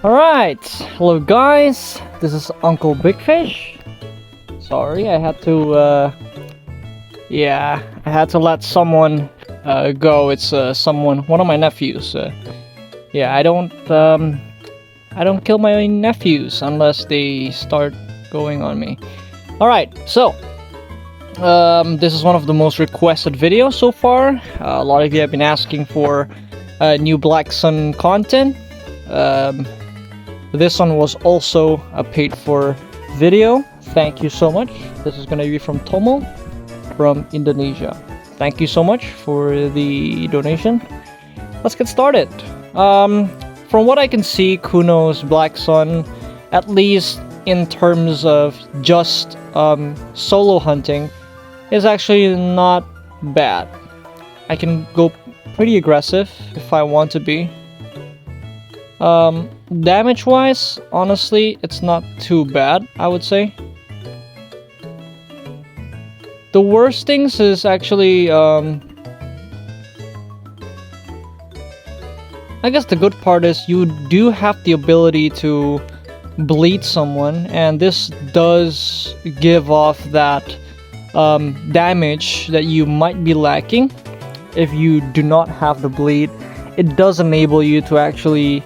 Alright, hello guys, this is Uncle Big Fish. Sorry, I had to, I had to let someone go. It's one of my nephews. I don't kill my own nephews unless they start going on me. Alright, so, this is one of the most requested videos so far. A lot of you have been asking for new Black Sun content. This one was also a paid-for video. Thank you so much. This is gonna be from Tomo from Indonesia. Thank you so much for the donation. Let's get started. From what I can see, Kuno's Black Sun, at least in terms of just solo hunting, is actually not bad. I can go pretty aggressive if I want to be. Damage wise, honestly, it's not too bad, I would say. The worst things is actually, I guess the good part is you do have the ability to bleed someone, and this does give off that damage that you might be lacking if you do not have the bleed. It does enable you to actually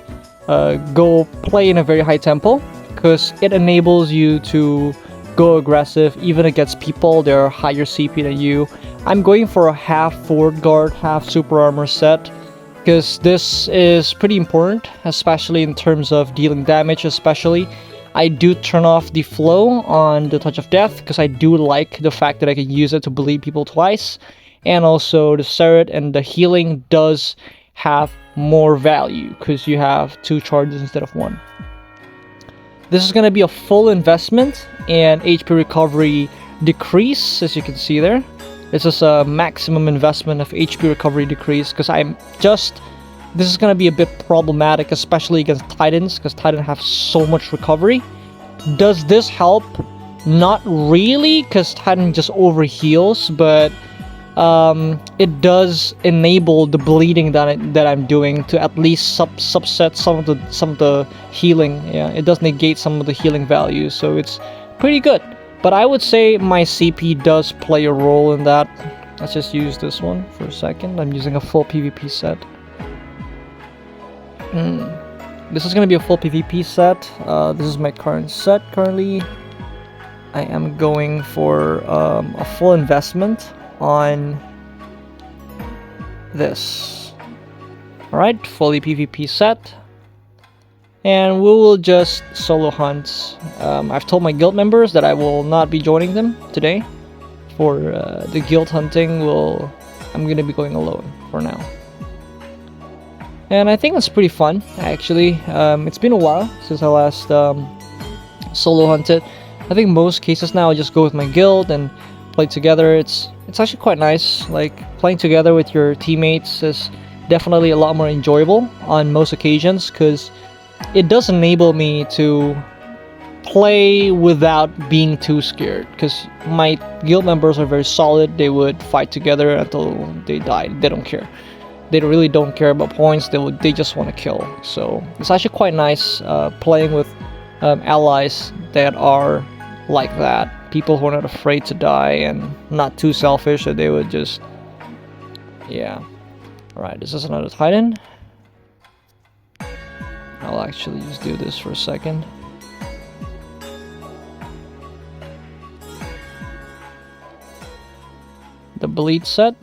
go play in a very high tempo, because it enables you to go aggressive even against people that are higher CP than you. I'm going for a half forward guard, half super armor set, because this is pretty important, especially in terms of dealing damage. Especially, I do turn off the flow on the Touch of Death, because I do like the fact that I can use it to bleed people twice, and also the Seret and the healing does have more value because you have 2 charges instead of 1. This is going to be a full investment and HP recovery decrease, as you can see there. This is a maximum investment of HP recovery decrease, because this is going to be a bit problematic, especially against Titans, because Titans have so much recovery. Does this help? Not really, because Titan just overheals, but it does enable the bleeding that I'm doing to at least subset some of the healing. Yeah, it does negate some of the healing values, so it's pretty good. But I would say my CP does play a role in that. Let's just use this one for a second. I'm using a full PvP set. This is going to be a full PvP set. This is my current set currently. I am going for a full investment on this. Alright, fully PvP set. And we will just solo hunt. I've told my guild members that I will not be joining them today. For the guild hunting, I'm gonna be going alone for now. And I think that's pretty fun, actually. It's been a while since I last solo hunted. I think most cases now I just go with my guild and play together. It's actually quite nice. Like, playing together with your teammates is definitely a lot more enjoyable on most occasions, because it does enable me to play without being too scared, because my guild members are very solid. They would fight together until they die. They don't care. They really don't care about points. They just want to kill. So it's actually quite nice playing with allies that are like that. People who are not afraid to die and not too selfish, that they would just... Yeah. Alright, this is another Titan. I'll actually just do this for a second. The bleed set.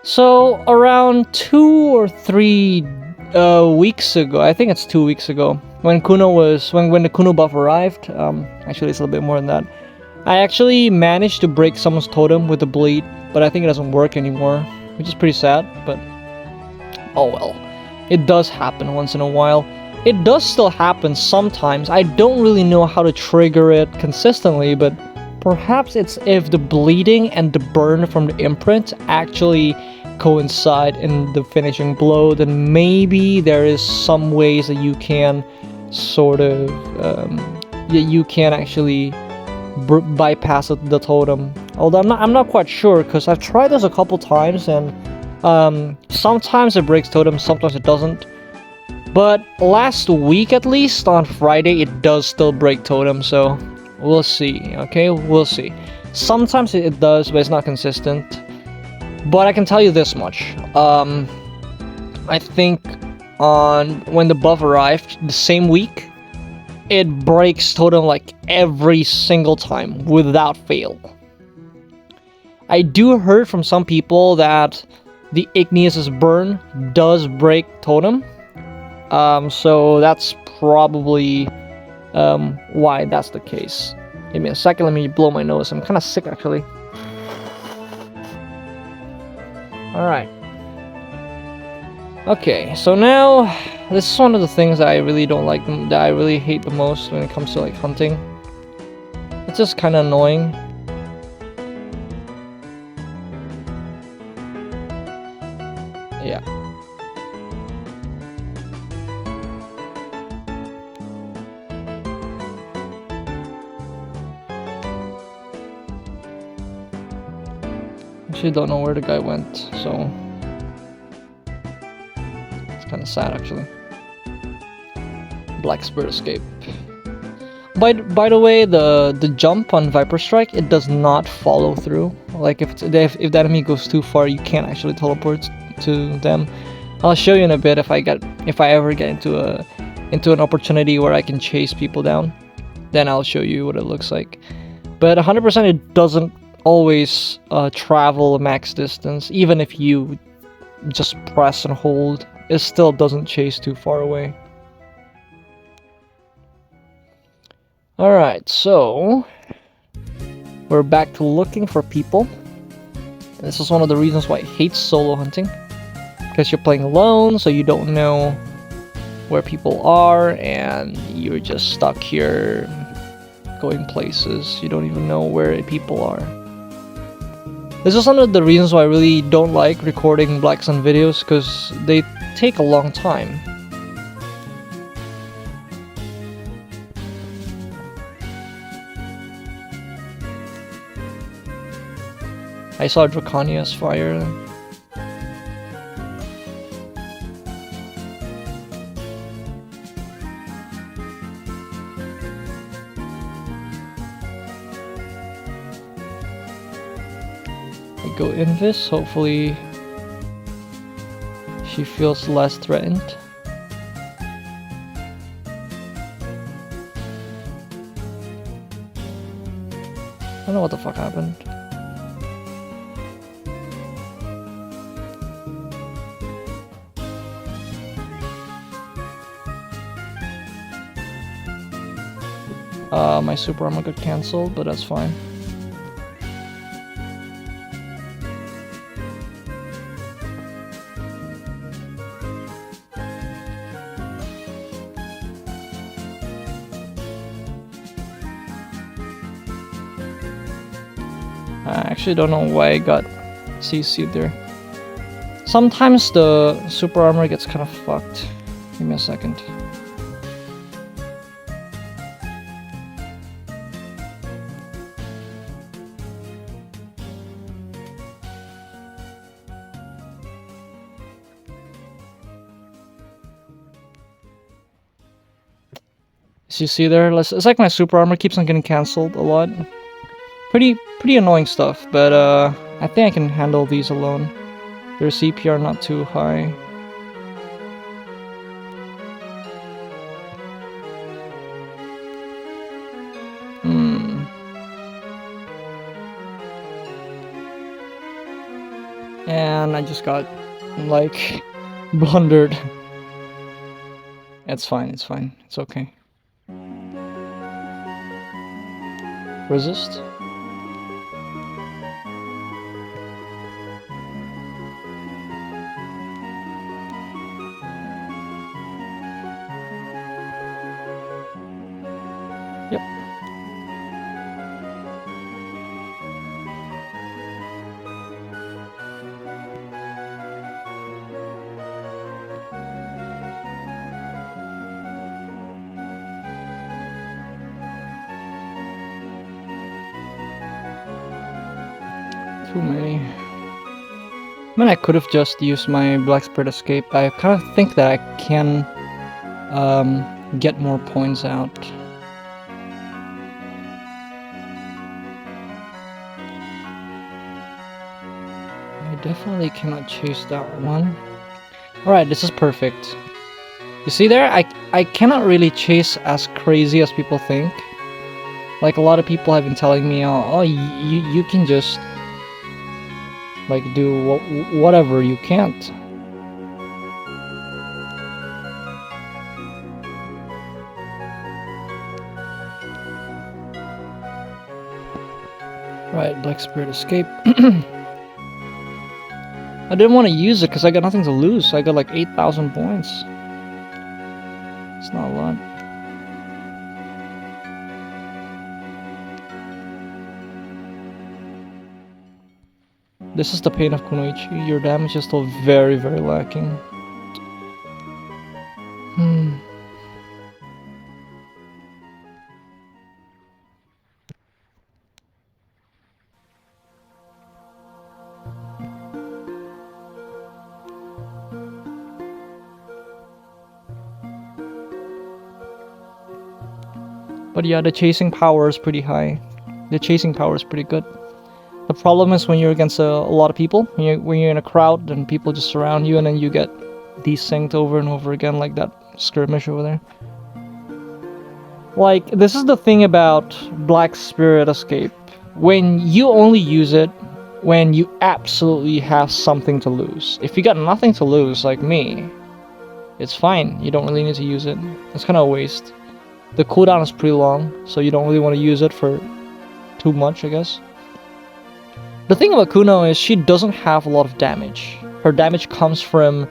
So, around 2 or 3 weeks ago, I think it's 2 weeks ago, when the Kuno buff arrived, actually it's a little bit more than that, I actually managed to break someone's totem with the bleed, but I think it doesn't work anymore, which is pretty sad. But oh well, it does happen once in a while. It does still happen sometimes. I don't really know how to trigger it consistently, but perhaps it's if the bleeding and the burn from the imprint actually coincide in the finishing blow, then maybe there is some ways that you can sort of you can actually bypass the totem Although I'm not quite sure, because I've tried this a couple times, and sometimes it breaks totem, sometimes it doesn't. But last week, at least on Friday, it does still break totem, so we'll see. Okay, we'll see. Sometimes it does, but it's not consistent. But I can tell you this much. I think when the buff arrived the same week, it breaks totem like every single time without fail. I do heard from some people that the Igneous Burn does break totem. So that's probably why that's the case. Give me a second, let me blow my nose. I'm kind of sick actually. Alright. Okay, so now this is one of the things that I really don't like, that I really hate the most when it comes to like hunting. It's just kind of annoying. Yeah. Actually don't know where the guy went, so it's kind of sad actually. Black Spirit Escape. By the way, the jump on Viper Strike, it does not follow through. Like if the enemy goes too far, you can't actually teleport to them. I'll show you in a bit if I ever get into an opportunity where I can chase people down. Then I'll show you what it looks like. But 100% it doesn't always travel max distance. Even if you just press and hold, it still doesn't chase too far away. Alright, so we're back to looking for people. This is one of the reasons why I hate solo hunting. Because you're playing alone, so you don't know where people are, and you're just stuck here going places. You don't even know where people are. This is one of the reasons why I really don't like recording Black Sun videos, because they take a long time. I saw Draconia's fire. I go Invis, hopefully she feels less threatened. I don't know what the fuck happened. My super armor got cancelled, but that's fine. I actually don't know why I got CC'd there. Sometimes the super armor gets kind of fucked. Give me a second. As you see there, it's like my super armor keeps on getting cancelled a lot. Pretty annoying stuff, but I think I can handle these alone. Their CPR not too high. And I just got like blundered. It's fine, it's fine, it's okay. Resist. Yep. Too many. I mean, I could have just used my Black Spirit Escape. I kind of think that I can get more points out. I definitely cannot chase that one. Alright, this is perfect. You see there? I cannot really chase as crazy as people think. Like, a lot of people have been telling me, oh you can just like do whatever. You can't. Right, Black Spirit Escape. I didn't want to use it because I got nothing to lose. I got like 8,000 points. It's not a lot. This is the pain of Kunoichi. Your damage is still very, very lacking. But yeah, the chasing power is pretty high. The chasing power is pretty good. The problem is when you're against a lot of people, when you're in a crowd and people just surround you and then you get desynced over and over again like that skirmish over there. Like, this is the thing about Black Spirit Escape. When you only use it when you absolutely have something to lose. If you got nothing to lose, like me, it's fine. You don't really need to use it. It's kind of a waste. The cooldown is pretty long, so you don't really want to use it for too much, I guess. The thing about Kuno is she doesn't have a lot of damage. Her damage comes from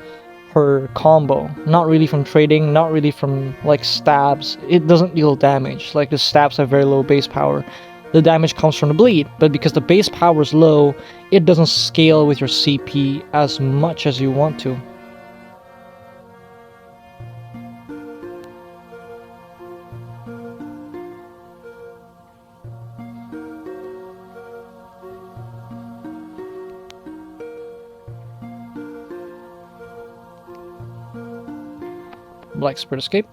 her combo, not really from trading, not really from like stabs. It doesn't deal damage. Like, the stabs have very low base power. The damage comes from the bleed, but because the base power is low, it doesn't scale with your CP as much as you want to. Black Spirit Escape.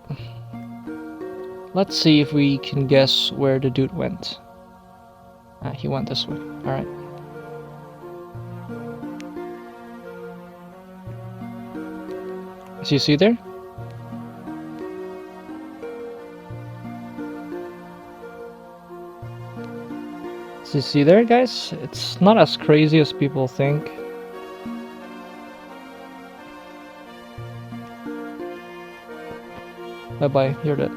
Let's see if we can guess where the dude went. He went this way. Alright. So you see there? So you see there, guys? It's not as crazy as people think. Bye-bye, you're dead.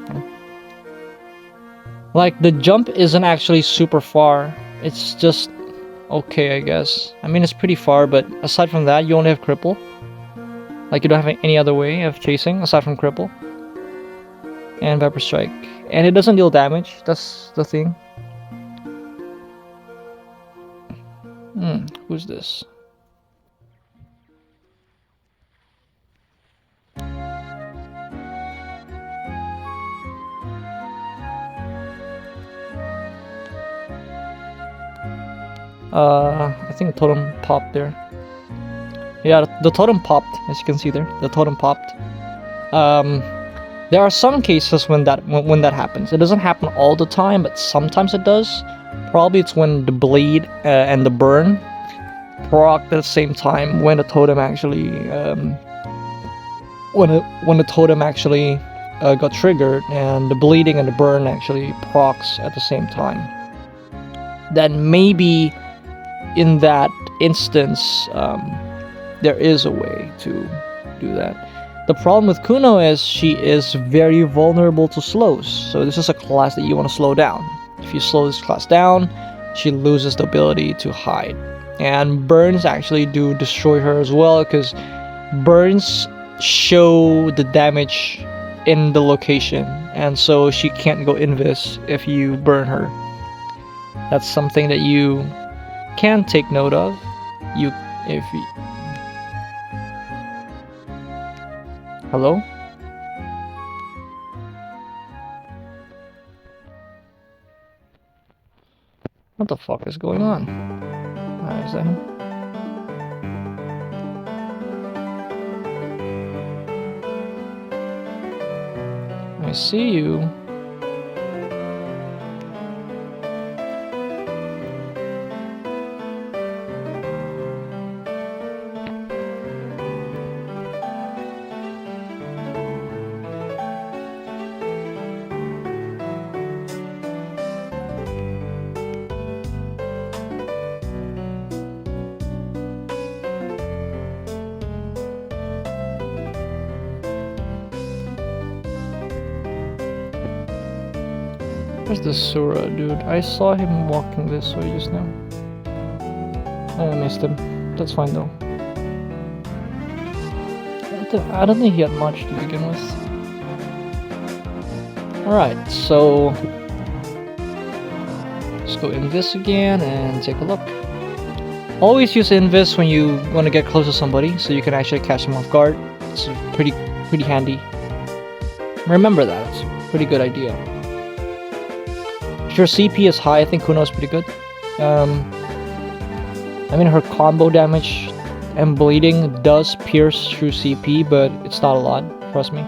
Like, the jump isn't actually super far. It's just okay, I guess. I mean, it's pretty far, but aside from that, you only have cripple. Like, you don't have any other way of chasing aside from cripple. And Viper Strike. And it doesn't deal damage, that's the thing. Who's this? I think the totem popped there. Yeah, the totem popped, as you can see there. The totem popped. There are some cases when that happens. It doesn't happen all the time, but sometimes it does. Probably it's when the bleed and the burn proc at the same time when the totem actually when the totem actually got triggered and the bleeding and the burn actually procs at the same time. Then maybe in that instance, there is a way to do that. The problem with Kuno is she is very vulnerable to slows. So this is a class that you want to slow down. If you slow this class down, she loses the ability to hide. And burns actually do destroy her as well, because burns show the damage in the location, and so she can't go invis if you burn her. That's something that you can take note of. Hello? What the fuck is going on? Is that him? I see you. Where's the Sura dude? I saw him walking this way just now. I missed him. That's fine though. I don't think he had much to begin with. Alright, so let's go Invis again and take a look. Always use Invis when you want to get close to somebody so you can actually catch them off guard. It's pretty handy. Remember that, it's a pretty good idea. If your CP is high, I think Kuno is pretty good. I mean, her combo damage and bleeding does pierce through CP, but it's not a lot, trust me.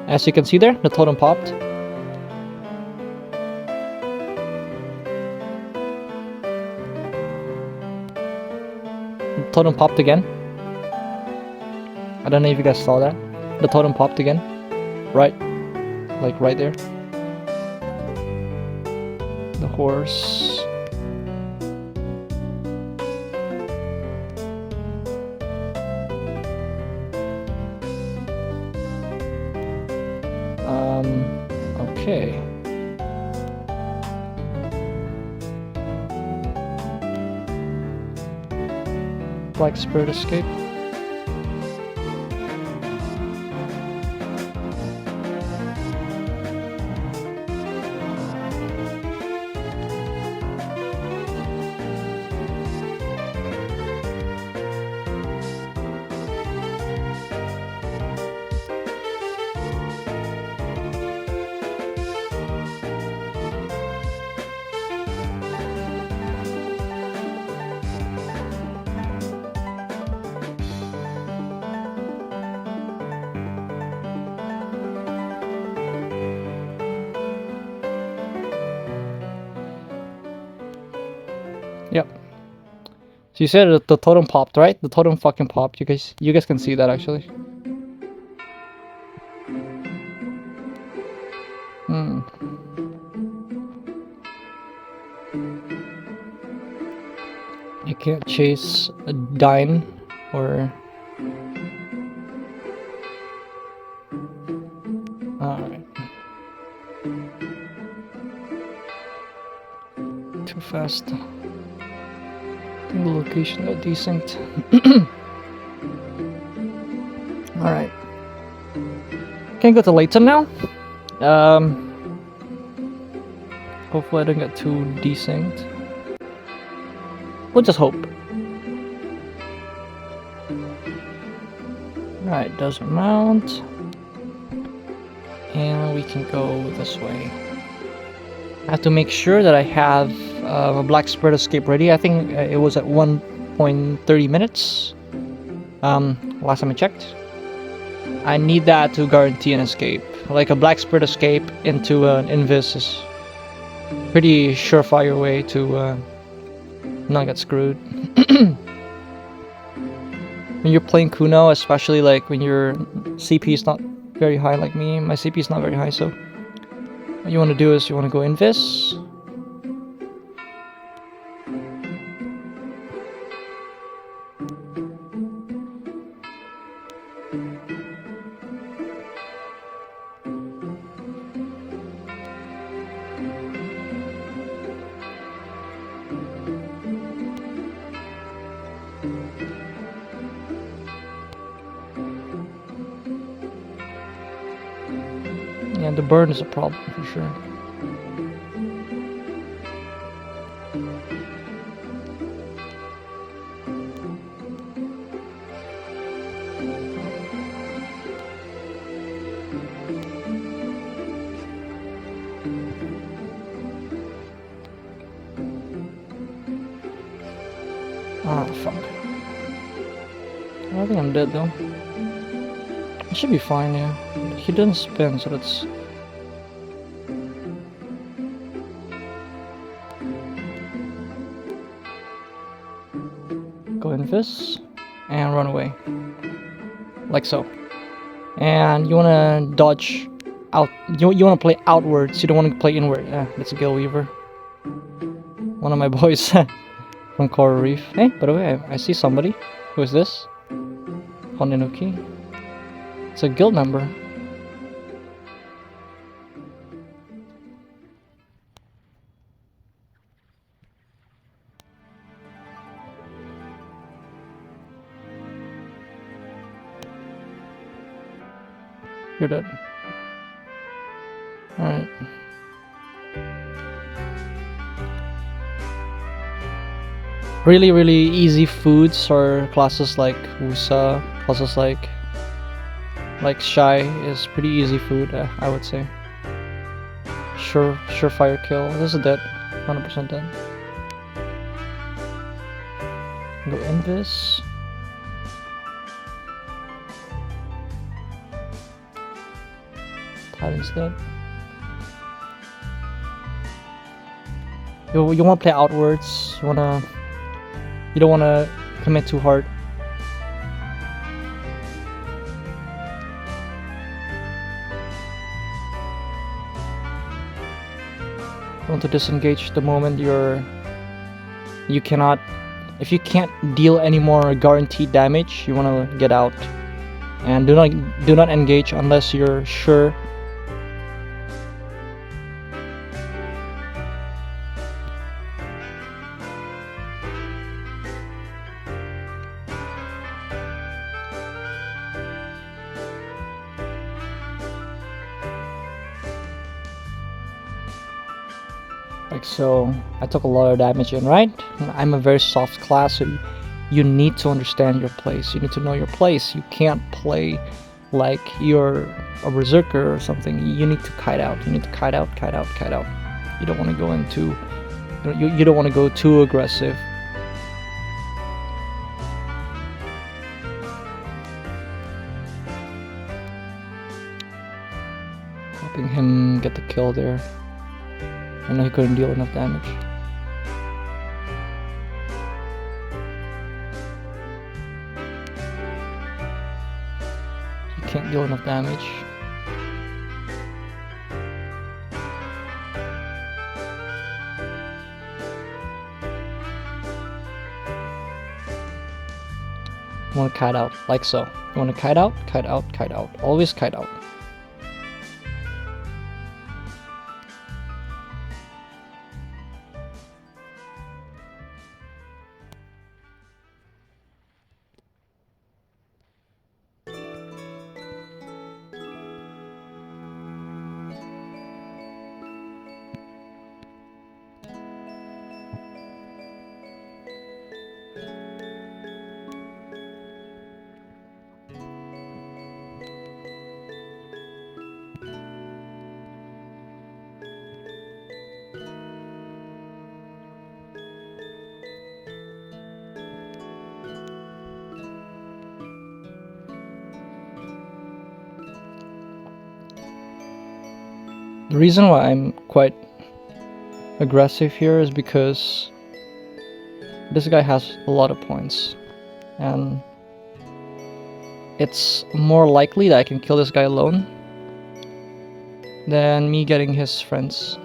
As you can see there, the totem popped. The totem popped again. I don't know if you guys saw that. The totem popped again. Right. Like right there. The horse. Okay. Black Spirit Escape. Yep. So you said that the totem popped, right? The totem fucking popped. You guys can see that actually. You can't chase a dine or. Alright. Too fast. I think the location got desynced. Alright. Can't go to Layton now. Hopefully I don't get too desynced. We'll just hope. Alright, doesn't mount. And we can go this way. I have to make sure that I have a Black Spirit Escape ready. I think it was at 1.30 minutes. Last time I checked. I need that to guarantee an escape. Like a Black Spirit Escape into an Invis is pretty surefire way to not get screwed. When you're playing Kuno, especially like when your CP is not very high like me, my CP is not very high, so what you want to do is you want to go Invis. Yeah, the burn is a problem for sure. I think I'm dead though. I should be fine, yeah. He didn't spin, so that's... Go invis and run away. Like so. And you wanna dodge out. You wanna play outwards, you don't wanna play inward. That's a Gale Weaver. One of my boys from Coral Reef. Hey, by the way, I see somebody. Who is this? Honinuki. It's a guild member. You're dead. Alright. Really, really easy foods are classes like Wusa, classes like Shy is pretty easy food, I would say. Surefire kill. This is dead. 100% dead. Go invis. Titan's dead. You want to play outwards. You don't want to commit too hard. You want to disengage the moment you cannot. If you can't deal any more guaranteed damage, you want to get out, and do not engage unless you're sure. Like so. I took a lot of damage in, right? I'm a very soft class, so you need to understand your place. You need to know your place. You can't play like you're a berserker or something. You need to kite out. You need to kite out, kite out, kite out. You don't want to go into... You don't want to go too aggressive. Helping him get the kill there. I know he couldn't deal enough damage. He can't deal enough damage. You want to kite out, like so. You want to kite out, kite out, kite out. Always kite out. The reason why I'm quite aggressive here is because this guy has a lot of points, and it's more likely that I can kill this guy alone than me getting his friends.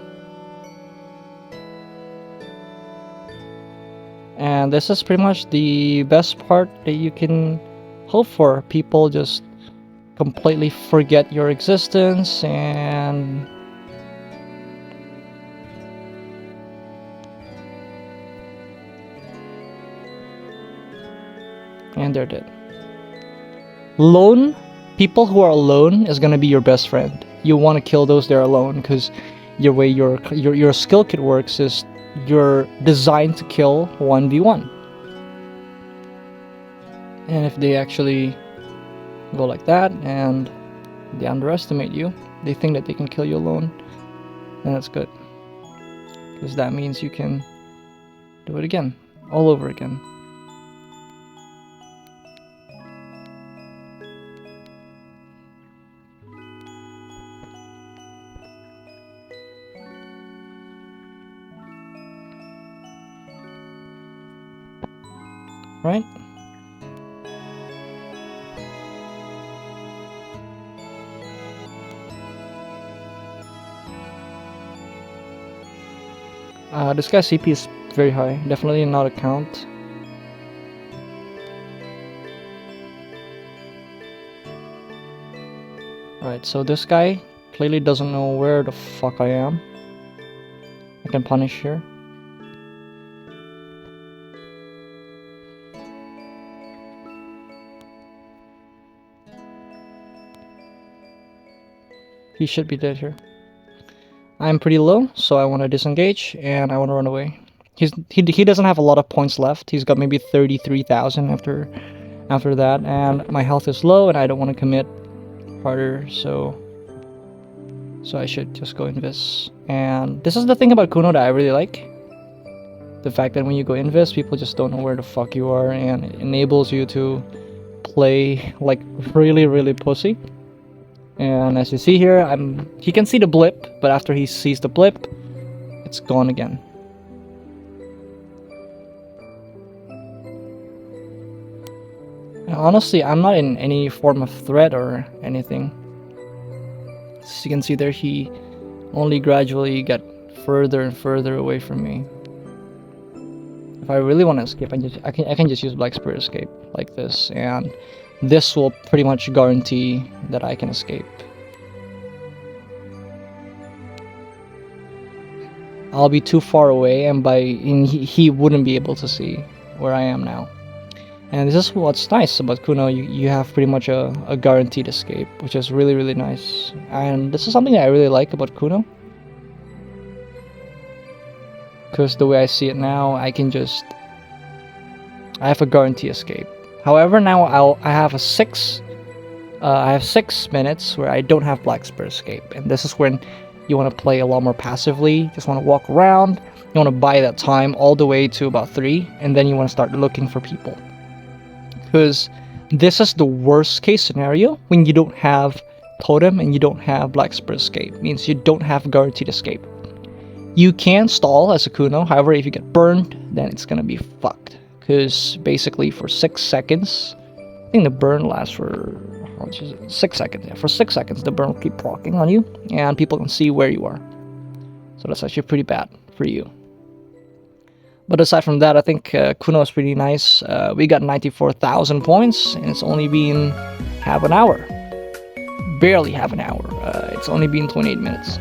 And this is pretty much the best part that you can hope for. People just completely forget your existence and they're dead. Lone people who are alone is gonna be your best friend. You want to kill those that are alone, because your way your skill kit works is you're designed to kill 1v1. And if they actually go like that and they underestimate you, they think that they can kill you alone, then that's good, because that means you can do it again, all over again. right? This guy's CP is very high. Definitely not a count. Right, so this guy clearly doesn't know where the fuck I am. I can punish here. He should be dead here. I'm pretty low, so I want to disengage and I want to run away. He doesn't have a lot of points left. He's got maybe 33,000 after that, and my health is low and I don't want to commit harder, so I should just go invis. And this is the thing about Kuno that I really like. The fact that when you go invis, people just don't know where the fuck you are, and it enables you to play like really pussy. And as you see here, he can see the blip, but after he sees the blip, it's gone again. And honestly, I'm not in any form of threat or anything. As you can see there, he only gradually got further and further away from me. If I really want to escape, I can just use Black Spirit Escape like this, and this will pretty much guarantee that I can escape. I'll be too far away, and he wouldn't be able to see where I am now. And this is what's nice about Kuno. You have pretty much a guaranteed escape, which is really nice. And this is something that I really like about Kuno. Because the way I see it now, I have a guarantee escape. However, now I have 6 minutes where I don't have Black Spirit Escape, and this is when you want to play a lot more passively. Just want to walk around. You want to buy that time all the way to about 3, and then you want to start looking for people. Because this is the worst case scenario when you don't have Totem and you don't have Black Spirit Escape. It means you don't have guaranteed escape. You can stall as a Kuno, however, if you get burned, then it's gonna be fucked. Because basically for 6 seconds, I think the burn lasts for, how much is it? 6 seconds. Yeah, for 6 seconds, the burn will keep proccing on you, and people can see where you are. So that's actually pretty bad for you. But aside from that, I think Kuno is pretty nice. We got 94,000 points, and it's only been half an hour. Barely half an hour. It's only been 28 minutes.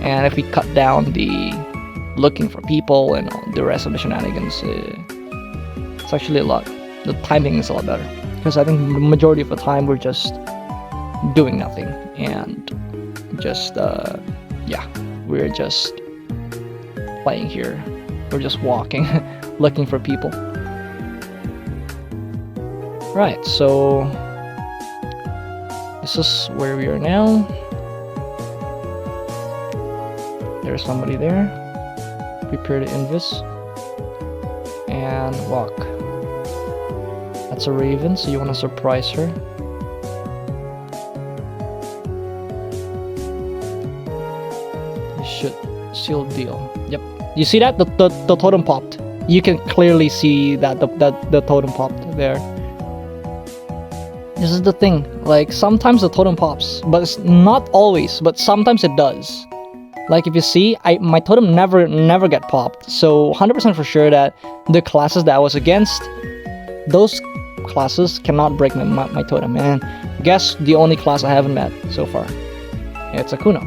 And if we cut down the looking for people and the rest of the shenanigans, it's actually a lot. The timing is a lot better. Because I think the majority of the time we're just doing nothing. And just, yeah, we're just playing here. We're just walking, looking for people. Right, so this is where we are now. There's somebody there. Prepare to invis. And walk. That's a raven, so you want to surprise her. You should seal deal. Yep. You see that? The totem popped. You can clearly see that the totem popped there. This is the thing. Like, sometimes the totem pops, but it's not always, but sometimes it does. Like, if you see, my totem never get popped. So 100% for sure that the classes that I was against, those classes cannot break my totem. And guess the only class I haven't met so far. It's a Kuno.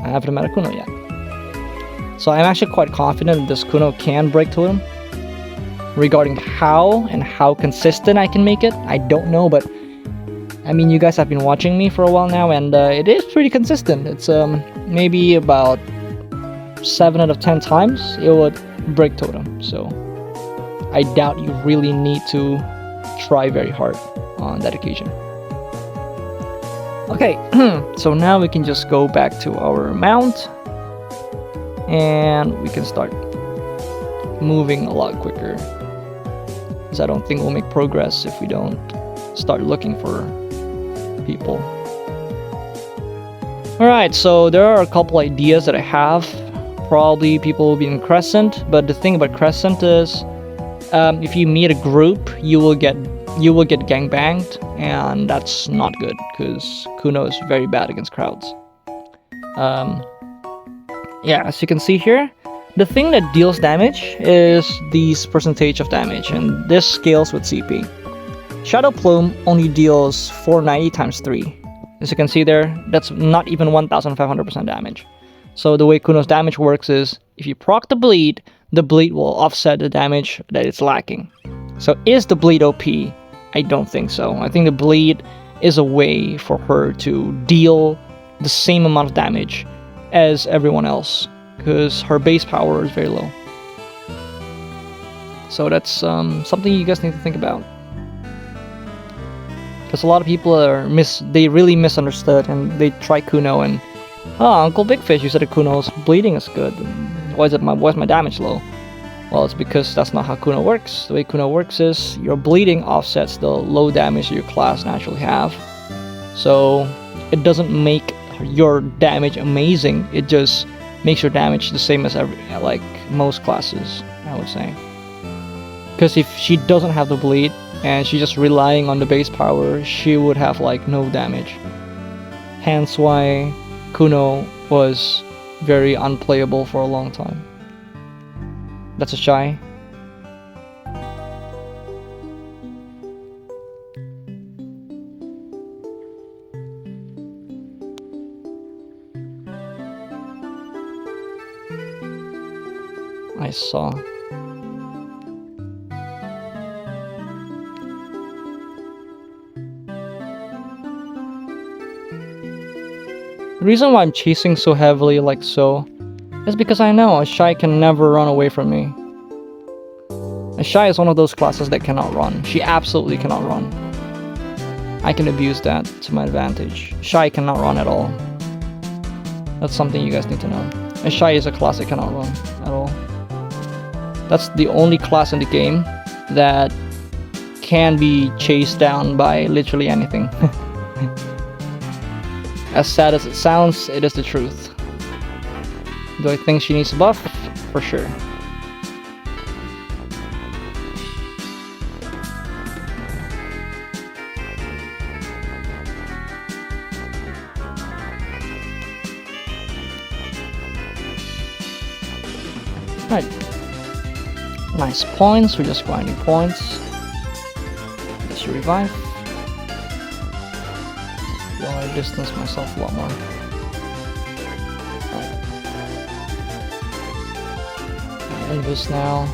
I haven't met a Kuno yet. So I'm actually quite confident that this Kuno can break totem. Regarding how consistent I can make it, I don't know, but I mean, you guys have been watching me for a while now, and it is pretty consistent. It's maybe about 7 out of 10 times it would break totem. So I doubt you really need to try very hard on that occasion. Okay, so now we can just go back to our mount, and we can start moving a lot quicker. Because I don't think we'll make progress if we don't start looking for people. Alright, so there are a couple ideas that I have. Probably people will be in Crescent, but the thing about Crescent is if you meet a group, you will get gangbanged, and that's not good because Kuno is very bad against crowds. Yeah, as you can see here, the thing that deals damage is this percentage of damage, and this scales with CP. Shadow Plume only deals 490 times 3. As you can see there, that's not even 1500% damage. So the way Kuno's damage works is, if you proc the bleed will offset the damage that it's lacking. So is the bleed OP? I don't think so. I think the bleed is a way for her to deal the same amount of damage as everyone else, because her base power is very low. So that's something you guys need to think about. Because a lot of people they really misunderstood, and they try Kuno and, oh, Uncle Big Fish, you said that Kuno's bleeding is good. Why is my damage low? Well, it's because that's not how Kuno works. The way Kuno works is your bleeding offsets the low damage that your class naturally have. So it doesn't make your damage amazing. It just makes your damage the same as most classes, I would say. Because if she doesn't have the bleed and she's just relying on the base power, she would have no damage. Hence why Kuno was very unplayable for a long time. That's a shy. I saw. The reason why I'm chasing so heavily like so is because I know a shy can never run away from me. A shy is one of those classes that cannot run. She absolutely cannot run. I can abuse that to my advantage. Shy cannot run at all. That's something you guys need to know. A shy is a class that cannot run at all. That's the only class in the game that can be chased down by literally anything. As sad as it sounds, it is the truth. Do I think she needs a buff? For sure. Right. Nice points, we're just grinding points. Let's revive. I distance myself a lot more. Right. End this now.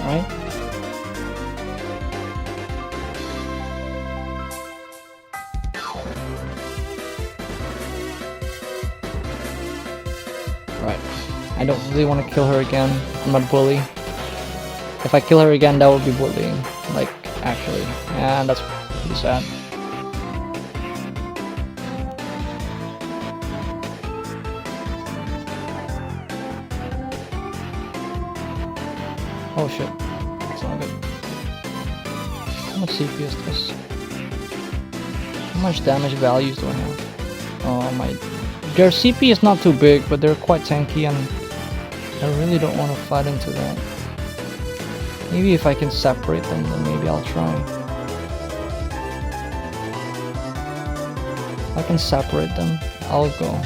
Right. Right. I don't really want to kill her again. I'm not bully. If I kill her again, that would be bullying, actually, and that's pretty sad. Oh shit, that's not good. How much CP is this? How much damage values do I have? Oh my... Their CP is not too big, but they're quite tanky, and I really don't want to fight into that. Maybe if I can separate them, then maybe I'll try. If I can separate them, I'll go.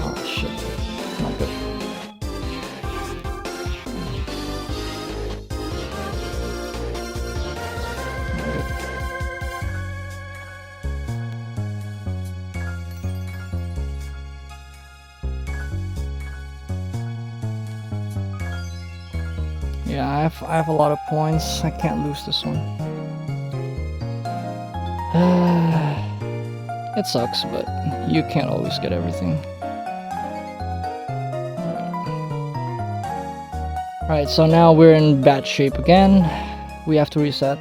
Oh shit, not good. Yeah, I have a lot of points. I can't lose this one. It sucks, but you can't always get everything. Alright, so now we're in bad shape again. We have to reset.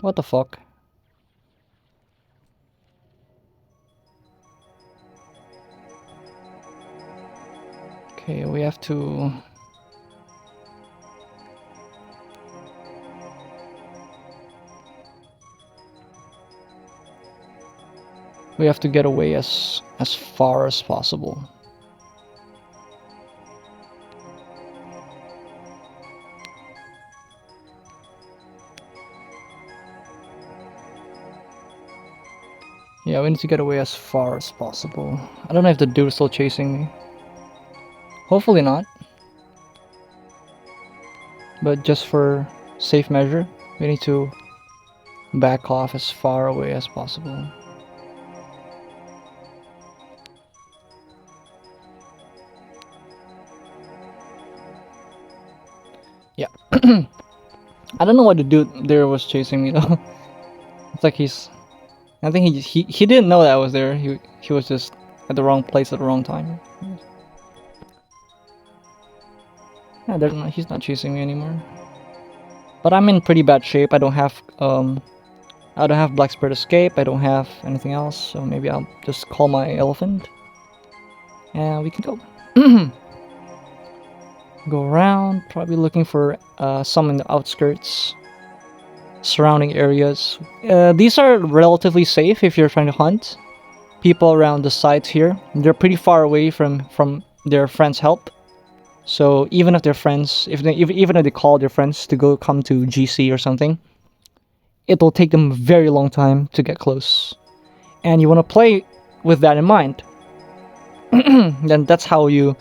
What the fuck? Okay, we have to... We have to get away as far as possible. Yeah, we need to get away as far as possible. I don't know if the dude is still chasing me. Hopefully not. But just for safe measure, we need to back off as far away as possible. Yeah. I don't know why the dude there was chasing me though. It's like I think he didn't know that I was there. He was just at the wrong place at the wrong time. Yeah, he's not chasing me anymore. But I'm in pretty bad shape. I don't have Black Spirit Escape. I don't have anything else. So maybe I'll just call my elephant, and we can go. Go around, probably looking for some in the outskirts, surrounding areas. These are relatively safe if you're trying to hunt. People around the sites here, they're pretty far away from their friends' help. So even if their friends, even if they call their friends to come to GC or something, it will take them a very long time to get close. And you want to play with that in mind. Then that's how you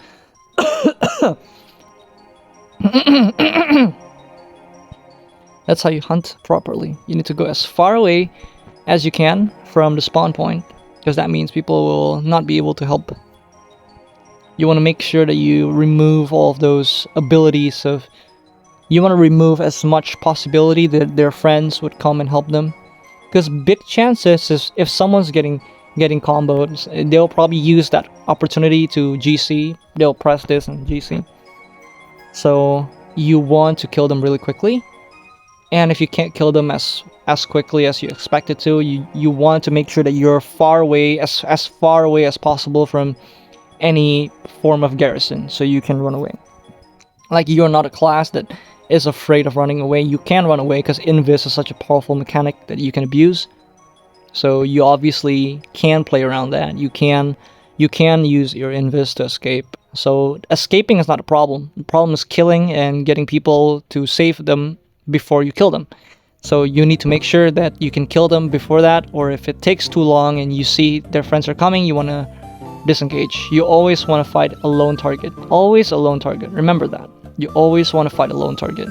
that's how you hunt properly. You need to go as far away as you can from the spawn point, because that means people will not be able to help. You want to make sure that you remove all of those abilities of... You want to remove as much possibility that their friends would come and help them. Because big chances is if someone's getting comboed, they'll probably use that opportunity to GC. They'll press this and GC. So you want to kill them really quickly. And if you can't kill them as quickly as you expected to, you want to make sure that you're far away, as far away as possible from any form of garrison, so you can run away. Like, you're not a class that is afraid of running away. You can run away because Invis is such a powerful mechanic that you can abuse. So you obviously can play around that. You can use your Invis to escape. So escaping is not a problem. The problem is killing and getting people to save them before you kill them. So you need to make sure that you can kill them before that, or if it takes too long and you see their friends are coming, you want to disengage. You always want to fight a lone target. Always a lone target. Remember that. You always want to fight a lone target.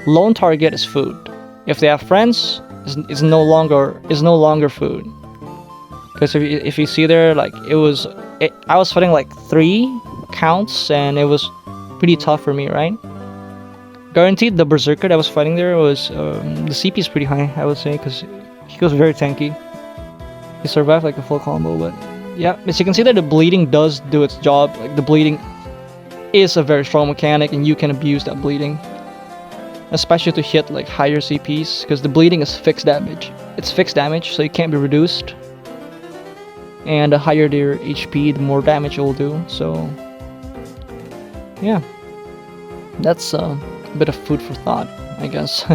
Lone target is food. If they have friends, is no longer food. Because if you see there, like I was fighting like 3 counts, and it was pretty tough for me, right? Guaranteed, the berserker that was fighting there was the CP is pretty high, I would say, because he was very tanky. He survived like a full combo, but yeah, as you can see that the bleeding does do its job. Like, the bleeding is a very strong mechanic, and you can abuse that bleeding, especially to hit like higher CPs, because the bleeding is fixed damage. It's fixed damage, so it can't be reduced. And the higher their HP, the more damage it will do. So yeah, that's a bit of food for thought, I guess.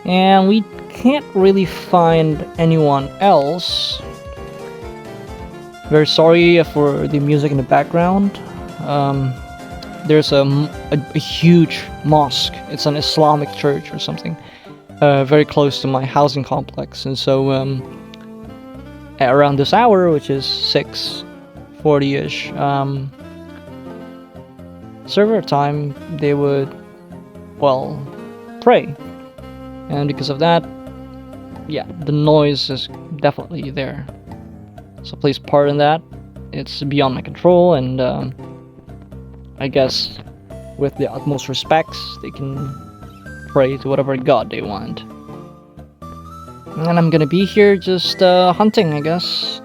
And we can't really find anyone else. Very sorry for the music in the background. There's a huge mosque. It's an Islamic church or something, very close to my housing complex. And so at around this hour, which is 6:40ish, server time, they would, well, pray. And because of that, yeah, the noise is definitely there. So please pardon that. It's beyond my control, and I guess with the utmost respects, they can pray to whatever god they want. And I'm gonna be here just hunting, I guess.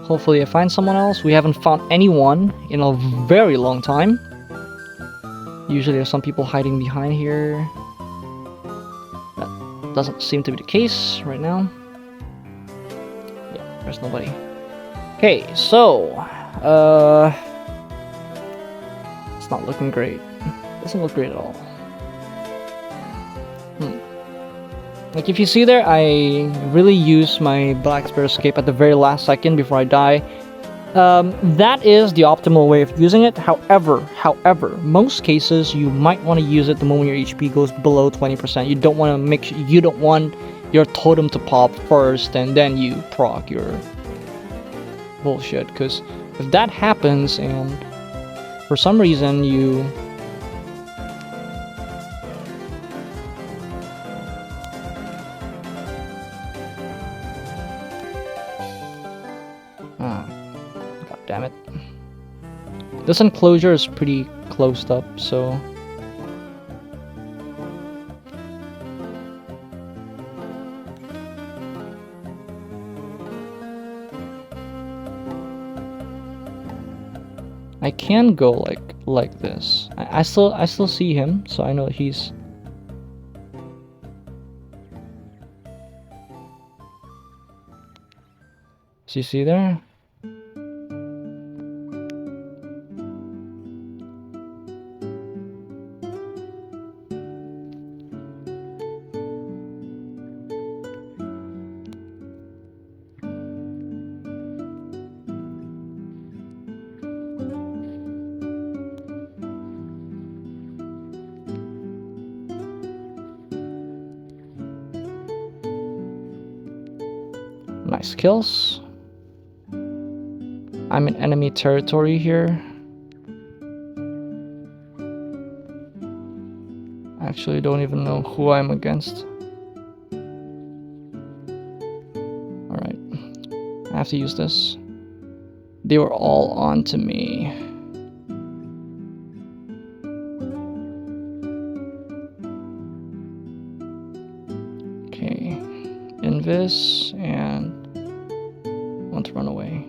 Hopefully I find someone else. We haven't found anyone in a very long time. Usually there's some people hiding behind here. doesn't seem to be the case right now. Yeah, there's nobody. Okay, so it's not looking great. Doesn't look great at all. Like if you see there, I really use my Black Spirit Escape at the very last second before I die. That is the optimal way of using it. However, most cases you might want to use it the moment your HP goes below 20%. You don't want to make sure, you don't want your totem to pop first and then you proc your bullshit. Because if that happens and for some reason you God damn it. This enclosure is pretty closed up, so I can go like this. I still see him, so I know he's. So you see there? Nice kills. I'm in enemy territory here. Actually, don't even know who I'm against. Alright. I have to use this. They were all on to me. Okay. Invis and want to run away.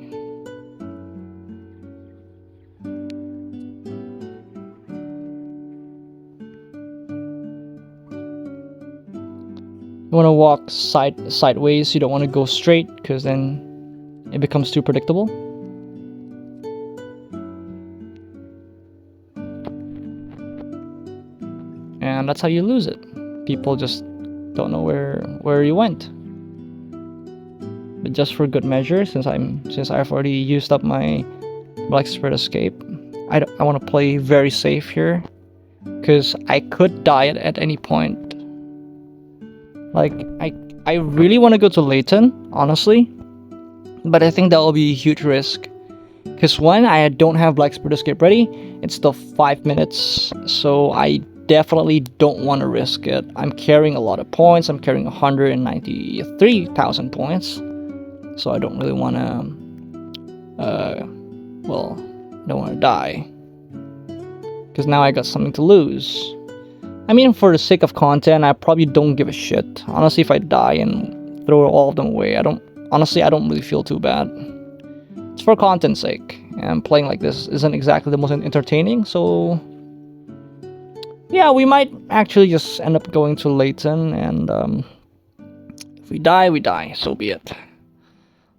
You want to walk sideways. You don't want to go straight because then it becomes too predictable. And that's how you lose it. People just don't know where you went. But just for good measure, since I've already used up my Black Spirit Escape, I want to play very safe here because I could die at any point. Like, I really want to go to Layton, honestly, but I think that will be a huge risk. Because one, I don't have Black Spirit Escape ready, it's still 5 minutes, so I definitely don't want to risk it. I'm carrying a lot of points, I'm carrying 193,000 points, so I don't really want to, well, I don't want to die. Because now I got something to lose. I mean, for the sake of content, I probably don't give a shit. Honestly, if I die and throw all of them away, I don't really feel too bad. It's for content's sake, and playing like this isn't exactly the most entertaining, so yeah, we might actually just end up going to Layton, and if we die, we die, so be it.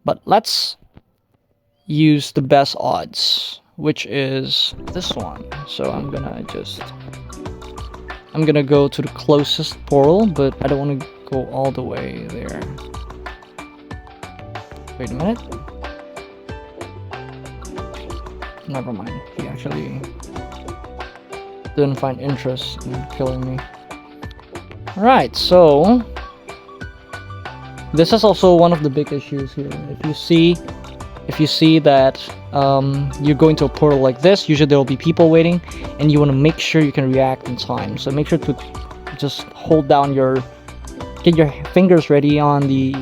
But let's use the best odds, which is this one. So I'm gonna go to the closest portal, but I don't want to go all the way there. Wait a minute. Never mind. He actually didn't find interest in killing me. Alright, so this is also one of the big issues here. If you see that you're going to a portal like this, usually there will be people waiting, and you want to make sure you can react in time. So make sure to just hold down get your fingers ready on the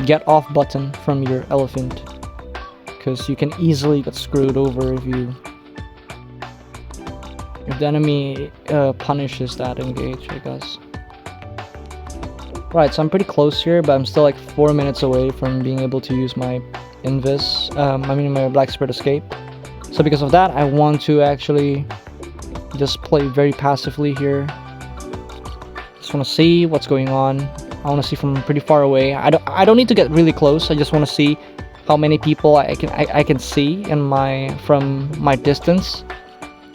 get off button from your elephant, because you can easily get screwed over if the enemy punishes that engage, I guess. Right, so I'm pretty close here, but I'm still like 4 minutes away from being able to use my Invis, my Black Spirit Escape. So because of that, I want to actually just play very passively here. Just want to see what's going on. I want to see from pretty far away. I don't need to get really close. I just want to see how many people I can see in from my distance.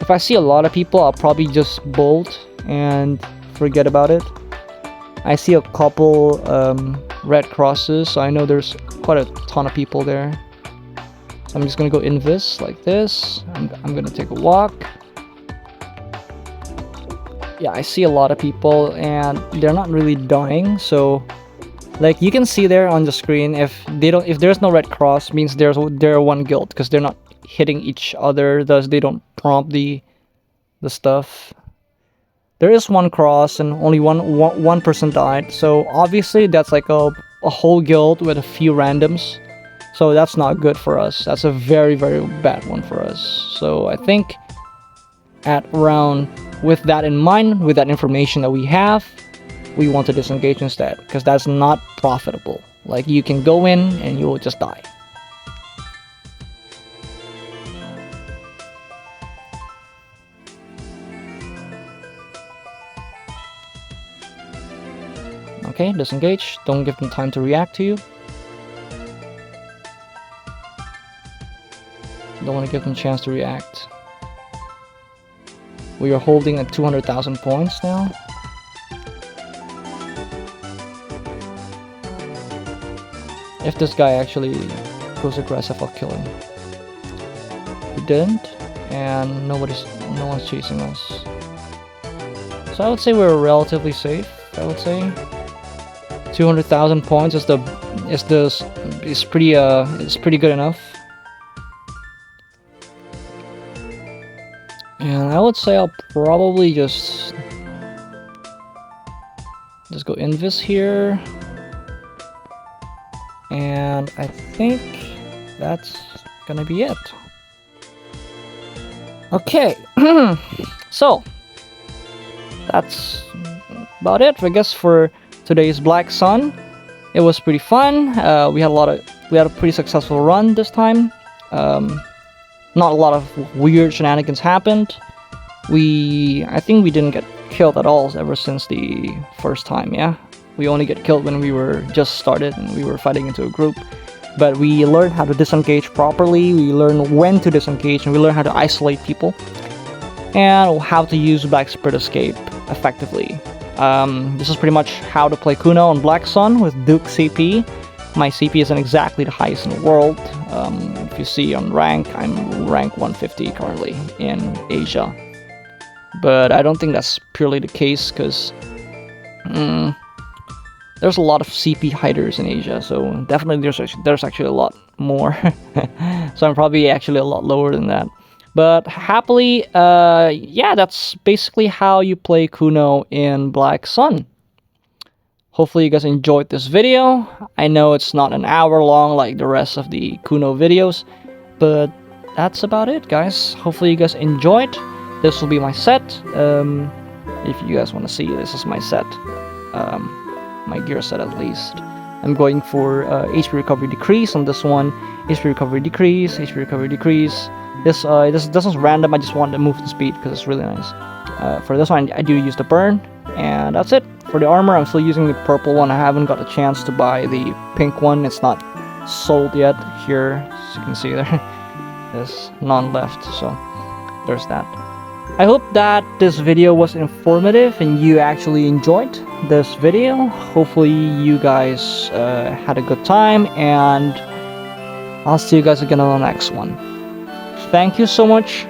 If I see a lot of people, I'll probably just bolt and forget about it. I see a couple red crosses, so I know there's quite a ton of people there. So I'm just gonna go invis like this. I'm gonna take a walk. Yeah, I see a lot of people and they're not really dying, so like you can see there on the screen, if there's no red cross, means they're one guild, because they're not hitting each other, thus they don't prompt the stuff. There is one cross and only one person died, so obviously that's like a whole guild with a few randoms, so that's not good for us. That's a very, very bad one for us. So I think with that in mind, with that information that we have, we want to disengage instead, because that's not profitable. Like, you can go in and you will just die. Okay, disengage. Don't give them time to react to you. Don't want to give them a chance to react. We are holding at 200,000 points now. If this guy actually goes aggressive, I'll kill him. He didn't, and no one's chasing us. So I would say we're relatively safe. I would say 200,000 points is pretty good enough. And I would say I'll probably just go invis here. And I think that's gonna be it. Okay, so that's about it, I guess, for today's Black Sun. It was pretty fun. We had a pretty successful run this time. Not a lot of weird shenanigans happened. I think we didn't get killed at all ever since the first time, yeah? We only get killed when we were just started and we were fighting into a group. But we learned how to disengage properly, we learned when to disengage, and we learned how to isolate people. And how to use Black Spirit Escape effectively. This is pretty much how to play Kuno on Black Sun with Duke CP. My CP isn't exactly the highest in the world. If you see on rank, I'm rank 150 currently in Asia. But I don't think that's purely the case, because there's a lot of CP hiders in Asia, so definitely there's actually a lot more. So I'm probably actually a lot lower than that. But happily, yeah, that's basically how you play Kuno in Black Sun. Hopefully you guys enjoyed this video. I know it's not an hour long like the rest of the Kuno videos, but that's about it, guys. Hopefully you guys enjoyed. This will be my set. If you guys want to see, this is my set. My gear set at least. I'm going for HP recovery decrease on this one. HP recovery decrease, HP recovery decrease. This is random. I just wanted to move the speed because it's really nice. For this one, I do use the burn, and that's it. For the armor, I'm still using the purple one. I haven't got a chance to buy the pink one. It's not sold yet. Here, as you can see there, there's none left. So there's that. I hope that this video was informative and you actually enjoyed this video. Hopefully you guys had a good time, and I'll see you guys again on the next one. Thank you so much.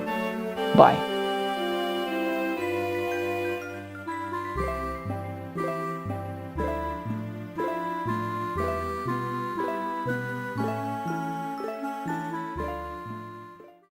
Bye.